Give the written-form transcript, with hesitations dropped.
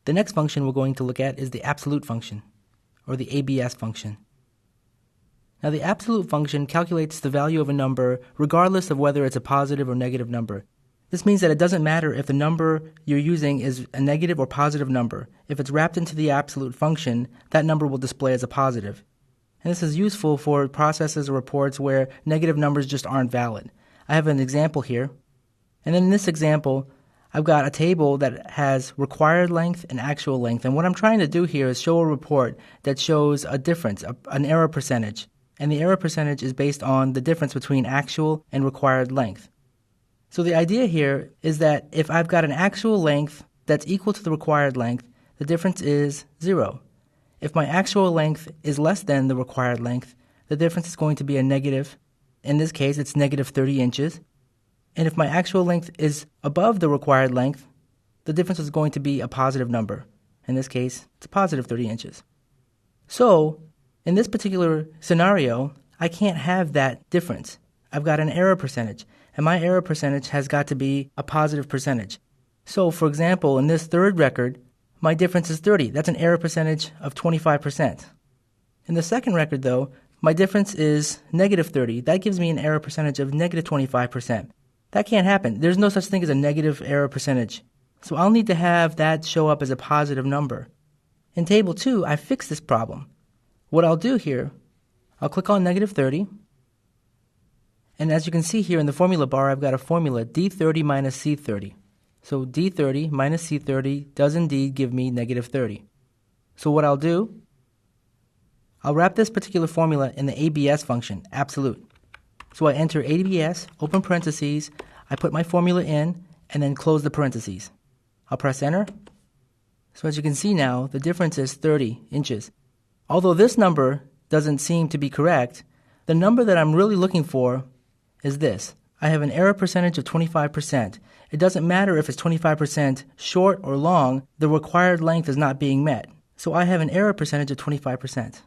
The next function we're going to look at is the absolute function, or the ABS function. Now the absolute function calculates the value of a number regardless of whether it's a positive or negative number. This means that it doesn't matter if the number you're using is a negative or positive number. If it's wrapped into the absolute function, that number will display as a positive. And this is useful for processes or reports where negative numbers just aren't valid. I have an example here. And in this example, I've got a table that has required length and actual length. And what I'm trying to do here is show a report that shows a difference, an error percentage. And the error percentage is based on the difference between actual and required length. So the idea here is that if I've got an actual length that's equal to the required length, the difference is 0. If my actual length is less than the required length, the difference is going to be a negative. In this case, it's negative 30 inches. And if my actual length is above the required length, the difference is going to be a positive number. In this case, it's a positive 30 inches. So, in this particular scenario, I can't have that difference. I've got an error percentage, and my error percentage has got to be a positive percentage. So, for example, in this third record, my difference is 30. That's an error percentage of 25%. In the second record, though, my difference is negative 30. That gives me an error percentage of negative 25%. That can't happen. There's no such thing as a negative error percentage. So I'll need to have that show up as a positive number. In Table 2, I fixed this problem. What I'll do here, I'll click on negative 30. And as you can see here in the formula bar, I've got a formula, D30 minus C30. So D30 minus C30 does indeed give me negative 30. So what I'll do, I'll wrap this particular formula in the ABS function, absolute. So I enter ABS, open parentheses, I put my formula in, and then close the parentheses. I'll press enter. So as you can see now, the difference is 30 inches. Although this number doesn't seem to be correct, the number that I'm really looking for is this. I have an error percentage of 25%. It doesn't matter if it's 25% short or long, the required length is not being met. So I have an error percentage of 25%.